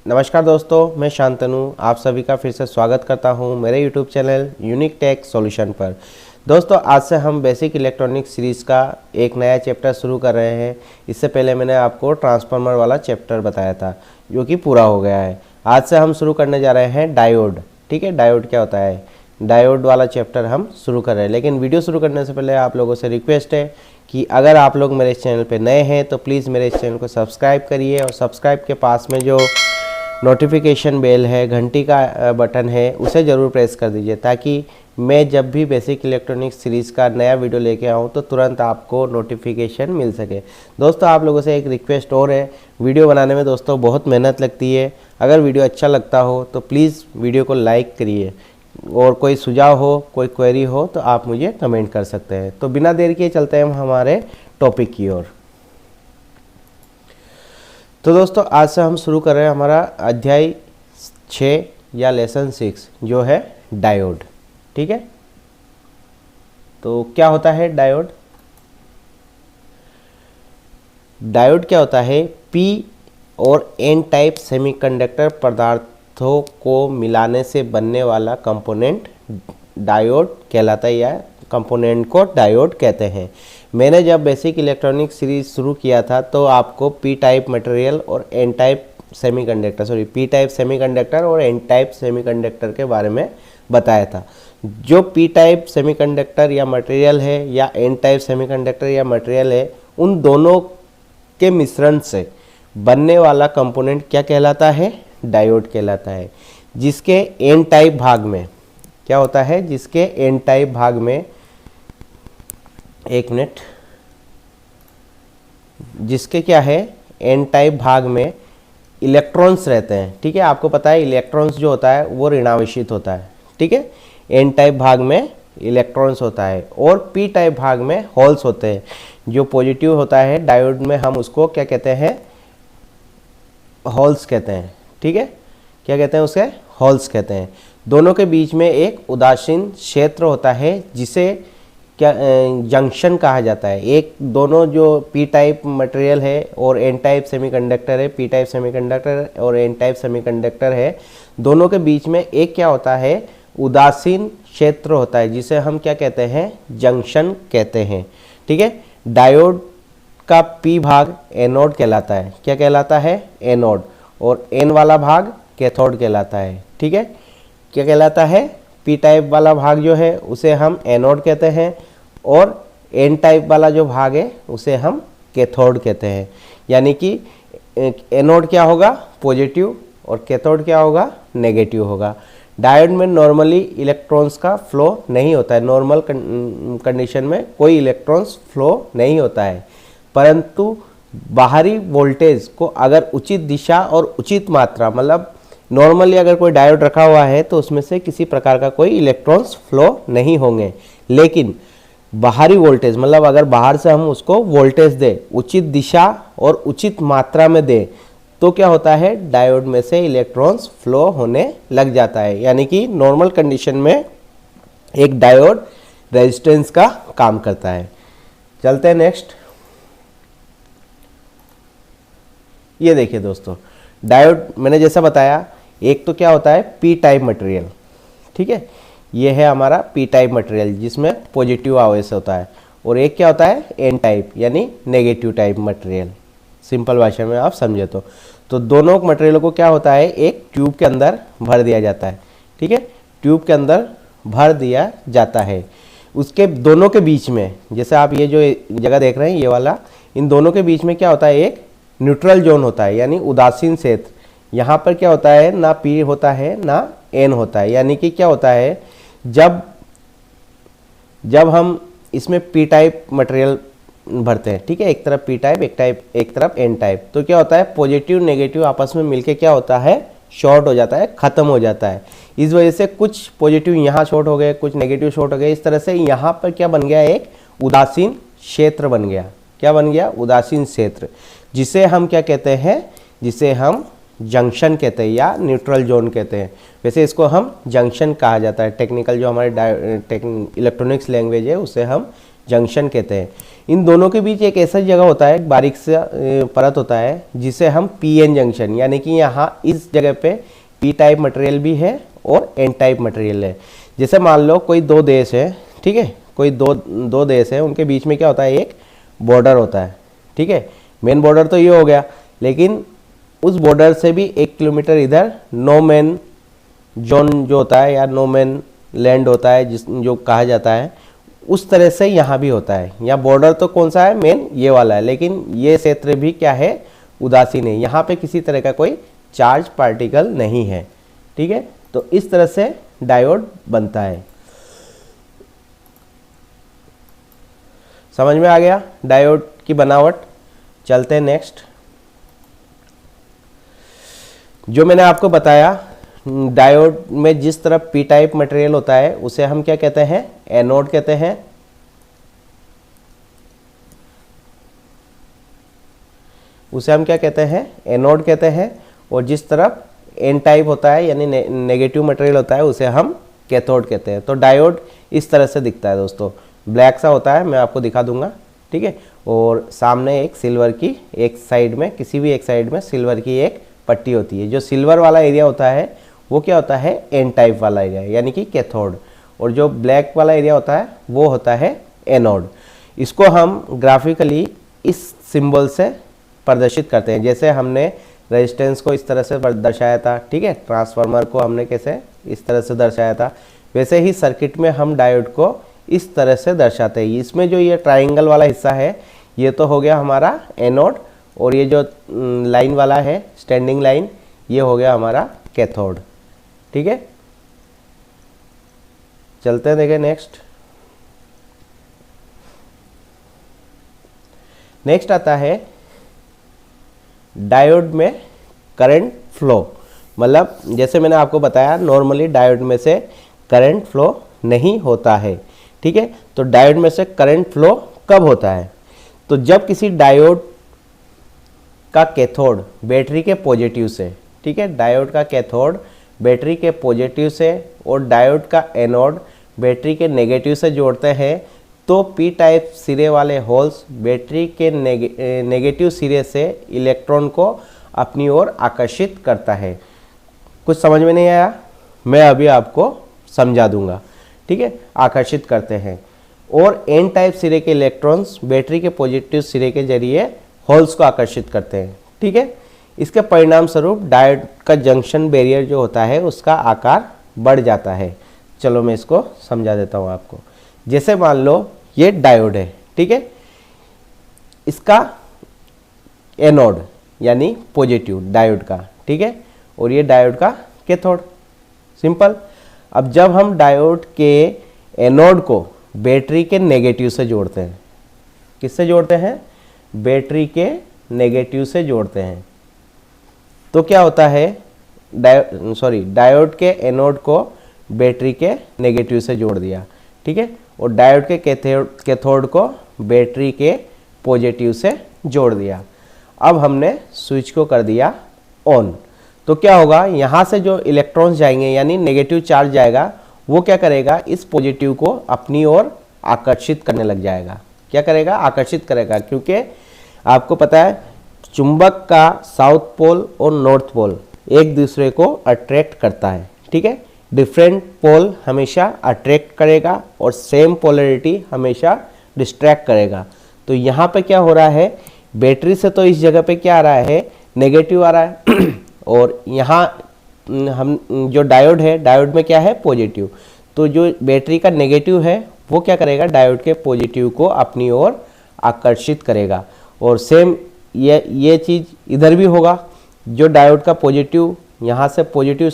नमस्कार दोस्तों, मैं शांतनु आप सभी का फिर से स्वागत करता हूं मेरे YouTube channel unique tech solution पर। दोस्तों, आज से हम बेसिक इलेक्ट्रॉनिक्स सीरीज़ का एक नया चैप्टर शुरू कर रहे हैं। इससे पहले मैंने आपको ट्रांसफार्मर वाला चैप्टर बताया था जो कि पूरा हो गया है। आज से हम शुरू करने जा रहे हैं डायोड। ठीक है, डायोड क्या होता है, डायोड वाला चैप्टर हम शुरू कर रहे हैं। लेकिन वीडियो शुरू करने से पहले आप लोगों से रिक्वेस्ट है कि अगर आप लोग मेरे इस चैनल पे नए हैं तो प्लीज़ मेरे इस चैनल को सब्सक्राइब करिए और सब्सक्राइब के पास में जो नोटिफिकेशन बेल है, घंटी का बटन है, उसे ज़रूर प्रेस कर दीजिए ताकि मैं जब भी बेसिक इलेक्ट्रॉनिक्स सीरीज़ का नया वीडियो लेके आऊँ तो तुरंत आपको नोटिफिकेशन मिल सके। दोस्तों, आप लोगों से एक रिक्वेस्ट और है, वीडियो बनाने में दोस्तों बहुत मेहनत लगती है। अगर वीडियो अच्छा लगता हो तो प्लीज़ वीडियो को लाइक करिए और कोई सुझाव हो, कोई क्वेरी हो तो आप मुझे कमेंट कर सकते हैं। तो बिना देर किए चलते हैं हम हमारे टॉपिक की ओर। तो दोस्तों, आज से हम शुरू कर रहे हैं हमारा अध्याय 6 या लेसन 6 जो है डायोड। ठीक है, तो क्या होता है डायोड? डायोड क्या होता है? पी और एन टाइप सेमीकंडक्टर पदार्थों को मिलाने से बनने वाला कंपोनेंट डायोड कहलाता है या कंपोनेंट को डायोड कहते हैं। मैंने जब बेसिक इलेक्ट्रॉनिक सीरीज शुरू किया था तो आपको पी टाइप मटेरियल और N type semiconductor P type semiconductor और एन टाइप सेमीकंडक्टर के बारे में बताया था। जो पी टाइप सेमीकंडक्टर या मटेरियल है या एन टाइप सेमीकंडक्टर या मटेरियल है, उन दोनों के मिश्रण से बनने वाला कंपोनेंट क्या कहलाता है? डायोड कहलाता है। जिसके एन टाइप भाग में क्या होता है? जिसके एन टाइप भाग में, एक मिनट, जिसके क्या है एन टाइप भाग में इलेक्ट्रॉन्स रहते हैं। ठीक है, आपको पता है इलेक्ट्रॉन्स जो होता है वो ऋणावेशित होता है। ठीक है, एन टाइप भाग में इलेक्ट्रॉन्स होता है और पी टाइप भाग में होल्स होते हैं। जो पॉजिटिव होता है डायोड में हम उसको क्या कहते हैं? होल्स कहते हैं। ठीक है, क्या कहते हैं उसे? होल्स कहते हैं। दोनों के बीच में एक उदासीन क्षेत्र होता है जिसे क्या जंक्शन कहा जाता है। एक दोनों जो पी टाइप मटेरियल है और एन टाइप सेमीकंडक्टर है, पी टाइप सेमीकंडक्टर और एन टाइप सेमीकंडक्टर है, दोनों के बीच में एक क्या होता है? उदासीन क्षेत्र होता है जिसे हम क्या कहते हैं? जंक्शन कहते हैं। ठीक है, डायोड का पी भाग एनोड कहलाता है। क्या कहलाता है? एनोड। और एन वाला भाग कैथोड कहलाता है। ठीक है, क्या कहलाता है? पी टाइप वाला भाग जो है उसे हम एनोड कहते हैं और एन टाइप वाला जो भाग है उसे हम कैथोड कहते हैं। यानी कि एनोड क्या होगा? पॉजिटिव और कैथोड क्या होगा? नेगेटिव होगा। डायोड में नॉर्मली इलेक्ट्रॉन्स का फ्लो नहीं होता है। नॉर्मल कंडीशन में कोई इलेक्ट्रॉन्स फ्लो नहीं होता है, परंतु बाहरी वोल्टेज को अगर उचित दिशा और उचित मात्रा, मतलब नॉर्मली अगर कोई डायोड रखा हुआ है तो उसमें से किसी प्रकार का कोई इलेक्ट्रॉन्स फ्लो नहीं होंगे। लेकिन बाहरी वोल्टेज, मतलब अगर बाहर से हम उसको वोल्टेज दें, उचित दिशा और उचित मात्रा में दें, तो क्या होता है? डायोड में से इलेक्ट्रॉन्स फ्लो होने लग जाता है। यानी कि नॉर्मल कंडीशन में एक डायोड रेजिस्टेंस का काम करता है। चलते हैं नेक्स्ट। ये देखिए दोस्तों, डायोड मैंने जैसा बताया, एक तो क्या होता है? P type material. ठीक है, ये है हमारा पी टाइप मटेरियल जिसमें पॉजिटिव आवेश होता है, और एक क्या होता है? एन टाइप यानी नेगेटिव टाइप मटेरियल। सिंपल भाषा में आप समझे तो दोनों मटेरियल को क्या होता है? एक ट्यूब के अंदर भर दिया जाता है। ठीक है, ट्यूब के अंदर भर दिया जाता है। उसके दोनों के बीच में, जैसे आप ये जो जगह देख रहे हैं ये वाला, इन दोनों के बीच में क्या होता है? एक न्यूट्रल जोन होता है यानी उदासीन क्षेत्र। यहाँ पर क्या होता है? ना पी होता है ना एन होता है। यानी कि क्या होता है? जब हम इसमें पी टाइप मटेरियल भरते हैं, ठीक है, एक तरफ पी टाइप, एक तरफ एन टाइप, तो क्या होता है? पॉजिटिव नेगेटिव आपस में मिलके क्या होता है? शॉर्ट हो जाता है, खत्म हो जाता है। इस वजह से कुछ पॉजिटिव यहाँ शॉर्ट हो गए, कुछ नेगेटिव शॉर्ट हो गए। इस तरह से यहाँ पर क्या बन गया? एक उदासीन क्षेत्र बन गया। क्या बन गया? उदासीन क्षेत्र, जिसे हम क्या कहते हैं? जिसे हम जंक्शन कहते हैं या न्यूट्रल जोन कहते हैं। वैसे इसको हम जंक्शन कहा जाता है। टेक्निकल जो हमारे इलेक्ट्रॉनिक्स लैंग्वेज है उसे हम जंक्शन कहते हैं। इन दोनों के बीच एक ऐसा जगह होता है, एक बारीक सा परत होता है जिसे हम पीएन जंक्शन, यानी कि यहाँ इस जगह पे पी टाइप मटेरियल भी है और एन टाइप मटेरियल है। जैसे मान लो कोई दो देश है, ठीक है, कोई दो देश है, उनके बीच में क्या होता है, एक बॉर्डर होता है, ठीक है। मेन बॉर्डर तो ये हो गया, लेकिन उस बॉर्डर से भी 1 किलोमीटर इधर नो मैन जोन जो होता है या नो मैन लैंड होता है जो कहा जाता है, उस तरह से यहाँ भी होता है। यहाँ बॉर्डर तो कौन सा है, मेन ये वाला है, लेकिन ये क्षेत्र भी क्या है, उदासीन है। यहाँ पे किसी तरह का कोई चार्ज पार्टिकल नहीं है, ठीक है। तो इस तरह से डायोड बनता है। समझ में आ गया डायोड की बनावट। चलते हैं नेक्स्ट। जो मैंने आपको बताया, डायोड में जिस तरह पी टाइप मटेरियल होता है उसे हम क्या कहते हैं, एनोड कहते हैं। उसे हम क्या कहते हैं, एनोड कहते हैं। और जिस तरफ एन टाइप होता है यानी नेगेटिव मटेरियल होता है उसे हम कैथोड कहते हैं। तो डायोड इस तरह से दिखता है दोस्तों, ब्लैक सा होता है, मैं आपको दिखा दूंगा, ठीक है। और सामने एक सिल्वर की, एक साइड में, किसी भी एक साइड में सिल्वर की एक पट्टी होती है। जो सिल्वर वाला एरिया होता है वो क्या होता है, एन टाइप वाला एरिया यानी कि कैथोड। और जो ब्लैक वाला एरिया होता है वो होता है एनोड। इसको हम ग्राफिकली इस सिंबल से प्रदर्शित करते हैं। जैसे हमने रेजिस्टेंस को इस तरह से दर्शाया था, ठीक है, ट्रांसफार्मर को हमने कैसे इस तरह से दर्शाया था, वैसे ही सर्किट में हम डायोड को इस तरह से दर्शाते हैं। इसमें जो ये ट्राइंगल वाला हिस्सा है ये तो हो गया हमारा एनोड, और ये जो लाइन वाला है स्टैंडिंग लाइन, ये हो गया हमारा कैथोड, ठीक है। चलते हैं, देखें नेक्स्ट। नेक्स्ट आता है डायोड में करंट फ्लो। मतलब जैसे मैंने आपको बताया, नॉर्मली डायोड में से करंट फ्लो नहीं होता है, ठीक है। तो डायोड में से करंट फ्लो कब होता है, तो जब किसी डायोड का कैथोड बैटरी के पॉजिटिव से, ठीक है, डायोड का कैथोड बैटरी के पॉजिटिव से और डायोड का एनोड बैटरी के नेगेटिव से जोड़ते हैं, तो पी टाइप सिरे वाले होल्स बैटरी के नेगेटिव सिरे से इलेक्ट्रॉन को अपनी ओर आकर्षित करता है। कुछ समझ में नहीं आया, मैं अभी आपको समझा दूंगा, ठीक है। आकर्षित करते हैं, और एन टाइप सिरे के इलेक्ट्रॉन्स बैटरी के पॉजिटिव सिरे के जरिए होल्स को आकर्षित करते हैं, ठीक है। इसके परिणाम स्वरूप डायोड का जंक्शन बैरियर जो होता है उसका आकार बढ़ जाता है। चलो मैं इसको समझा देता हूँ आपको। जैसे मान लो ये डायोड है, ठीक है, इसका एनोड यानी पॉजिटिव डायोड का, ठीक है, और ये डायोड का कैथोड, सिंपल। अब जब हम डायोड के एनोड को बैटरी के नेगेटिव से जोड़ते हैं, किससे जोड़ते हैं, बैटरी के नेगेटिव से जोड़ते हैं, तो क्या होता है, डायोड के एनोड को बैटरी के नेगेटिव से जोड़ दिया, ठीक है, और डायोड के कैथोड को बैटरी के पॉजिटिव से जोड़ दिया। अब हमने स्विच को कर दिया ऑन, तो क्या होगा, यहाँ से जो इलेक्ट्रॉन्स जाएंगे यानी नेगेटिव चार्ज जाएगा, वो क्या करेगा, इस पॉजिटिव को अपनी ओर आकर्षित करने लग जाएगा। क्या करेगा, आकर्षित करेगा, क्योंकि आपको पता है चुंबक का साउथ पोल और नॉर्थ पोल एक दूसरे को अट्रैक्ट करता है, ठीक है। डिफरेंट पोल हमेशा अट्रैक्ट करेगा और सेम पोलैरिटी हमेशा डिस्ट्रैक्ट करेगा। तो यहाँ पे क्या हो रहा है, बैटरी से तो इस जगह पे क्या आ रहा है, नेगेटिव आ रहा है और यहाँ हम जो डायोड है, डायोड में क्या है, पॉजिटिव। तो जो बैटरी का नेगेटिव है वो क्या करेगा, डायोड के पॉजिटिव को अपनी ओर आकर्षित करेगा। और सेम ये चीज़ इधर भी होगा, जो डायोड का पॉजिटिव यहाँ से पॉजिटिव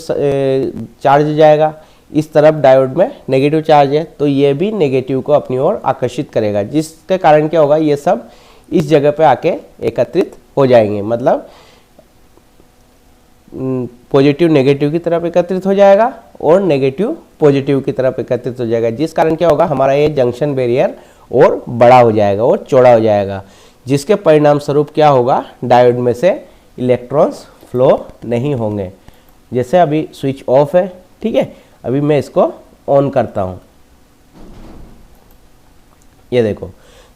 चार्ज जाएगा, इस तरफ डायोड में नेगेटिव चार्ज है, तो ये भी नेगेटिव को अपनी ओर आकर्षित करेगा, जिसके कारण क्या होगा, ये सब इस जगह पे आके एकत्रित हो जाएंगे। मतलब पॉजिटिव नेगेटिव की तरफ एकत्रित हो जाएगा और नेगेटिव पॉजिटिव की तरफ एकत्रित हो जाएगा, जिस कारण क्या होगा, हमारा ये जंक्शन बैरियर और बड़ा हो जाएगा और चौड़ा हो जाएगा, जिसके परिणाम स्वरूप क्या होगा, डायोड में से इलेक्ट्रॉन्स फ्लो नहीं होंगे। जैसे अभी स्विच ऑफ है, ठीक है, अभी मैं इसको ऑन करता हूँ, ये देखो,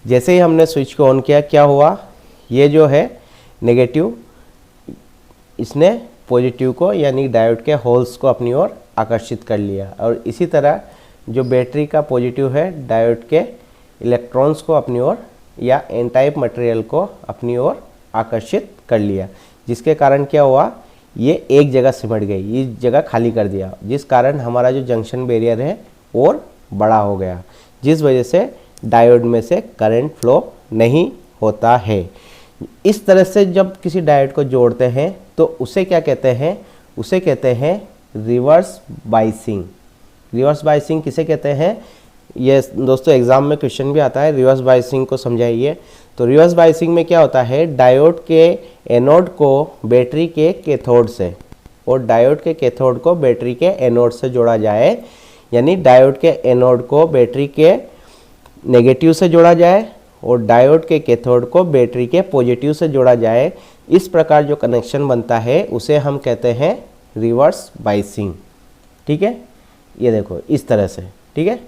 जैसे ही हमने स्विच को ऑन किया क्या हुआ, ये जो है नेगेटिव, इसने पॉजिटिव को यानी डायोड के होल्स को अपनी ओर आकर्षित कर लिया, और इसी तरह जो बैटरी का पॉजिटिव है डायोड के इलेक्ट्रॉन्स को अपनी ओर या एन टाइप मटेरियल को अपनी ओर आकर्षित कर लिया, जिसके कारण क्या हुआ, ये एक जगह सिमट गई, इस जगह खाली कर दिया, जिस कारण हमारा जो जंक्शन बैरियर है और बड़ा हो गया, जिस वजह से डायोड में से करंट फ्लो नहीं होता है। इस तरह से जब किसी डायोड को जोड़ते हैं तो उसे क्या कहते हैं, उसे कहते हैं रिवर्स बाइसिंग। रिवर्स बाइसिंग किसे कहते हैं, ये दोस्तों एग्जाम में क्वेश्चन भी आता है, रिवर्स बाइसिंग को समझाइए। तो रिवर्स बाइसिंग में क्या होता है, डायोड के एनोड को बैटरी के कैथोड से और डायोड के कैथोड को बैटरी के एनोड से जोड़ा जाए, यानी डायोड के एनोड को बैटरी के नेगेटिव से जोड़ा जाए और डायोड के कैथोड को बैटरी के पॉजिटिव से जोड़ा जाए। इस प्रकार जो कनेक्शन बनता है उसे हम कहते हैं रिवर्स बाइसिंग। ठीक है, ये देखो इस तरह से। ठीक है,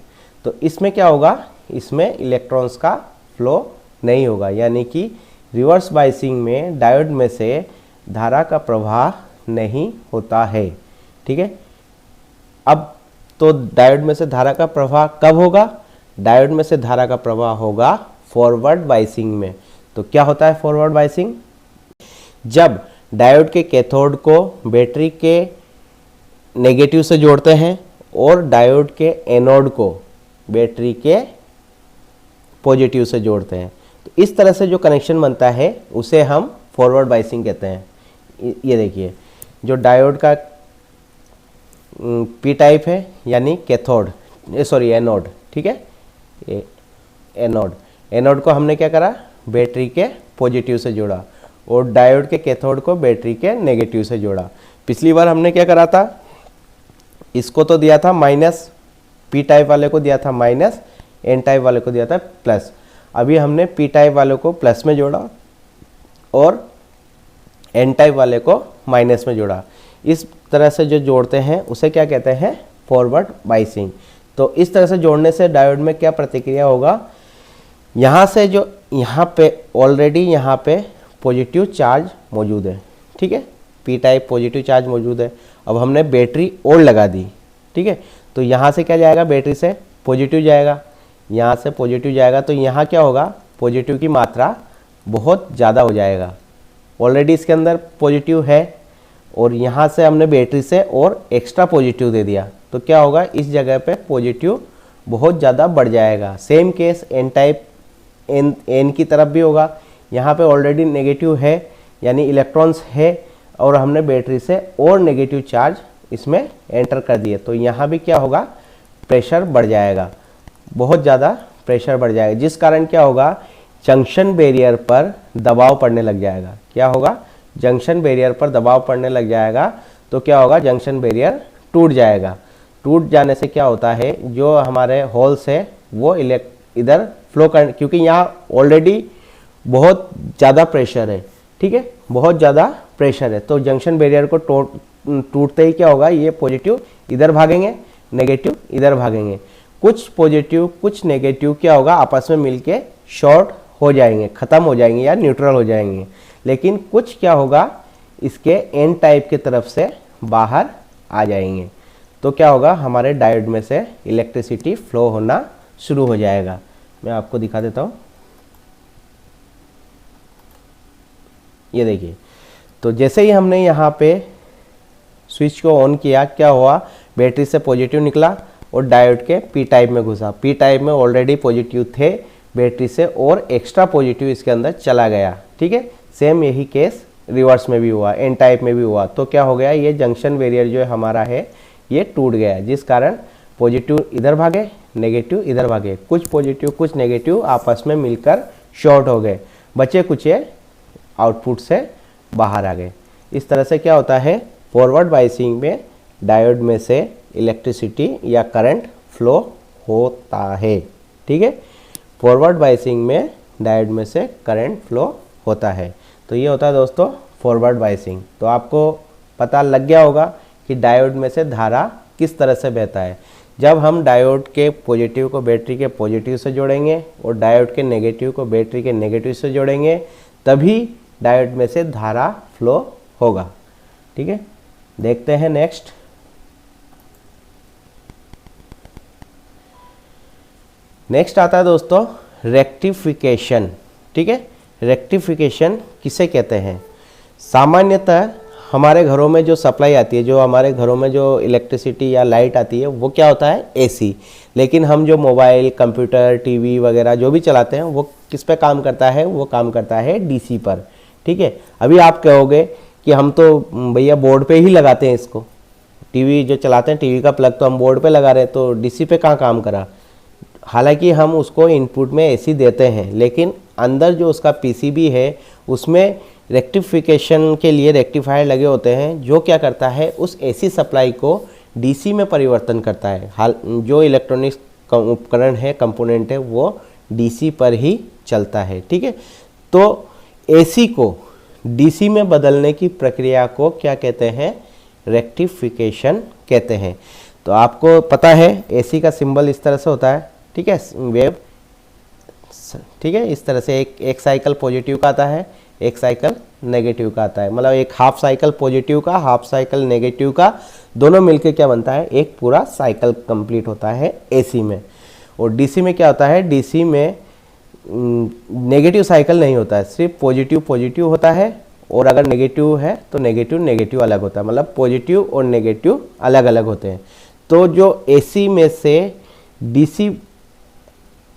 तो इसमें क्या होगा, इसमें इलेक्ट्रॉन्स का फ्लो नहीं होगा, यानी कि रिवर्स बाइसिंग में डायोड में से धारा का प्रवाह नहीं होता है। ठीक है, अब तो डायोड में से धारा का प्रवाह कब होगा, डायोड में से धारा का प्रवाह होगा फॉरवर्ड बाइसिंग में। तो क्या होता है फॉरवर्ड बाइसिंग, जब डायोड के कैथोड को बैटरी के नेगेटिव से जोड़ते हैं और डायोड के एनोड को बैटरी के पॉजिटिव से जोड़ते हैं, तो इस तरह से जो कनेक्शन बनता है उसे हम फॉरवर्ड बाइसिंग कहते हैं। ये देखिए, जो डायोड का पी टाइप है यानी कैथोड, सॉरी एनोड, ठीक है, ये एनोड को हमने क्या करा, बैटरी के पॉजिटिव से जोड़ा और डायोड के कैथोड को बैटरी के नेगेटिव से जोड़ा। पिछली बार हमने क्या करा था, इसको तो दिया था माइनस, पी टाइप वाले को दिया था माइनस, एन टाइप वाले को दिया था प्लस। अभी हमने पी टाइप वाले को प्लस में जोड़ा और एन टाइप वाले को माइनस में जोड़ा। इस तरह से जो जोड़ते हैं उसे क्या कहते हैं, फॉरवर्ड बाइसिंग। तो इस तरह से जोड़ने से डायोड में क्या प्रतिक्रिया होगा, यहाँ से जो यहाँ पे ऑलरेडी यहाँ पे पॉजिटिव चार्ज मौजूद है, ठीक है, पी टाइप पॉजिटिव चार्ज मौजूद है। अब हमने बैटरी और लगा दी, ठीक है, तो यहाँ से क्या जाएगा, बैटरी से पॉजिटिव जाएगा, यहाँ से पॉजिटिव जाएगा, तो यहाँ क्या होगा, पॉजिटिव की मात्रा बहुत ज़्यादा हो जाएगा। ऑलरेडी इसके अंदर पॉजिटिव है और यहाँ से हमने बैटरी से और एक्स्ट्रा पॉजिटिव दे दिया, तो क्या होगा, इस जगह पे पॉजिटिव बहुत ज़्यादा बढ़ जाएगा। Same case N type N की तरफ भी होगा, यहाँ पे ऑलरेडी नेगेटिव है यानी इलेक्ट्रॉन्स है और हमने बैटरी से और नेगेटिव चार्ज इसमें एंटर कर दिए, तो यहाँ भी क्या होगा, प्रेशर बढ़ जाएगा, बहुत ज़्यादा प्रेशर बढ़ जाएगा, जिस कारण क्या होगा, जंक्शन बैरियर पर दबाव पड़ने लग जाएगा। क्या होगा, जंक्शन बैरियर पर दबाव पड़ने लग जाएगा, तो क्या होगा, जंक्शन बैरियर टूट जाएगा। टूट जाने से क्या होता है, जो हमारे होल्स है वो इधर फ्लो कर, क्योंकि यहाँ ऑलरेडी बहुत ज़्यादा प्रेशर है, ठीक है, बहुत ज़्यादा प्रेशर है, तो जंक्शन बैरियर को टूटते ही क्या होगा, ये पॉजिटिव इधर भागेंगे, नेगेटिव इधर भागेंगे, कुछ पॉजिटिव कुछ नेगेटिव क्या होगा, आपस में मिलके शॉर्ट हो जाएंगे, ख़त्म हो जाएंगे या न्यूट्रल हो जाएंगे, लेकिन कुछ क्या होगा, इसके एन टाइप की तरफ से बाहर आ जाएंगे। तो क्या होगा, हमारे डायोड में से इलेक्ट्रिसिटी फ्लो होना शुरू हो जाएगा। मैं आपको दिखा देता हूँ, ये देखिए, तो जैसे ही हमने यहाँ पे स्विच को ऑन किया, क्या हुआ, बैटरी से पॉजिटिव निकला और डायोड के पी टाइप में घुसा। पी टाइप में ऑलरेडी पॉजिटिव थे बैटरी से और एक्स्ट्रा पॉजिटिव इसके अंदर चला गया, ठीक है। सेम यही केस रिवर्स में भी हुआ, एन टाइप में भी हुआ, तो क्या हो गया, ये जंक्शन बैरियर जो हमारा है ये टूट गया, जिस कारण पॉजिटिव इधर भागे, नेगेटिव इधर भागे, कुछ पॉजिटिव कुछ नेगेटिव आपस में मिलकर शॉर्ट हो गए, बचे कुचे आउटपुट से बाहर आ गए। इस तरह से क्या होता है, फॉरवर्ड बाइसिंग में डायोड में से इलेक्ट्रिसिटी या करंट फ्लो होता है, ठीक है। फॉरवर्ड बाइसिंग में डायोड में से करंट फ्लो होता है। तो ये होता है दोस्तों फॉरवर्ड बाइसिंग। तो आपको पता लग गया होगा कि डायोड में से धारा किस तरह से बहता है। जब हम डायोड के पॉजिटिव को बैटरी के पॉजिटिव से जोड़ेंगे और डायोड के नेगेटिव को बैटरी के नेगेटिव से जोड़ेंगे, तभी डायोड में से धारा फ्लो होगा। ठीक है, देखते हैं नेक्स्ट। नेक्स्ट आता है दोस्तों रेक्टिफिकेशन। ठीक है, रेक्टिफिकेशन किसे कहते हैं? सामान्यतः हमारे घरों में जो सप्लाई आती है, जो हमारे घरों में जो इलेक्ट्रिसिटी या लाइट आती है, वो क्या होता है? एसी। लेकिन हम जो मोबाइल, कंप्यूटर, टीवी वगैरह जो भी चलाते हैं, वो किस पे काम करता है? वो काम करता है डीसी पर। ठीक है, अभी आप कहोगे कि हम तो भैया बोर्ड पे ही लगाते हैं इसको, टीवी जो चलाते हैं, टीवी का प्लग तो हम बोर्ड पे लगा रहे हैं, तो डीसी पे कहाँ काम करा? हालांकि हम उसको इनपुट में एसी देते हैं, लेकिन अंदर जो उसका पीसीबी है उसमें रेक्टिफिकेशन के लिए रेक्टिफायर लगे होते हैं, जो क्या करता है? उस एसी सप्लाई को डीसी में परिवर्तन करता है। हाल जो इलेक्ट्रॉनिक्स उपकरण है, कंपोनेंट है, वो डीसी पर ही चलता है। ठीक है, तो एसी को डीसी में बदलने की प्रक्रिया को क्या कहते हैं? रेक्टिफिकेशन कहते हैं। तो आपको पता है एसी का सिंबल इस तरह से होता है। ठीक है, वेव। ठीक है, इस तरह से एक साइकिल पॉजिटिव का आता है, एक साइकिल नेगेटिव का आता है। मतलब एक हाफ साइकिल पॉजिटिव का, हाफ साइकिल नेगेटिव का, दोनों मिलके क्या बनता है? एक पूरा साइकिल कंप्लीट होता है एसी में। और डीसी में क्या होता है? डीसी में नेगेटिव साइकिल नहीं होता है, सिर्फ पॉजिटिव पॉजिटिव होता है, और अगर नेगेटिव है तो नेगेटिव नेगेटिव अलग होता है। मतलब पॉजिटिव और नेगेटिव अलग अलग होते हैं। तो जो एसी में से डीसी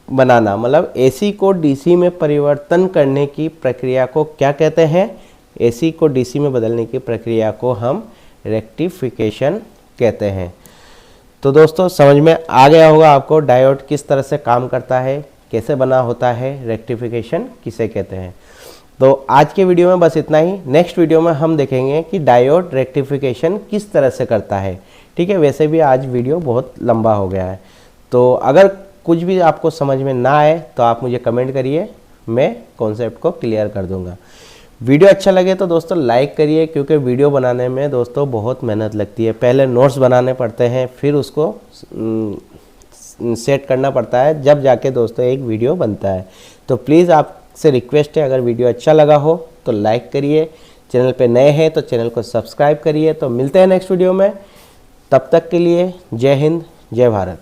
बनाना, मतलब एसी को डीसी में परिवर्तन करने की प्रक्रिया को क्या कहते हैं? एसी को डीसी में बदलने की प्रक्रिया को हम रेक्टिफिकेशन कहते हैं। तो दोस्तों समझ में आ गया होगा आपको डायोड किस तरह से काम करता है, कैसे बना होता है, रेक्टिफिकेशन किसे कहते हैं। तो आज के वीडियो में बस इतना ही। नेक्स्ट वीडियो में हम देखेंगे कि डायोड रेक्टिफिकेशन किस तरह से करता है। ठीक है, वैसे भी आज वीडियो बहुत लंबा हो गया है, तो अगर कुछ भी आपको समझ में ना आए तो आप मुझे कमेंट करिए, मैं कॉन्सेप्ट को क्लियर कर दूंगा। वीडियो अच्छा लगे तो दोस्तों लाइक करिए, क्योंकि वीडियो बनाने में दोस्तों बहुत मेहनत लगती है। पहले नोट्स बनाने पड़ते हैं, फिर उसको सेट करना पड़ता है, जब जाके दोस्तों एक वीडियो बनता है। तो प्लीज़ आपसे रिक्वेस्ट है, अगर वीडियो अच्छा लगा हो तो लाइक करिए, चैनल पे नए हैं तो चैनल को सब्सक्राइब करिए। तो मिलते हैं नेक्स्ट वीडियो में, तब तक के लिए जय हिंद, जय भारत।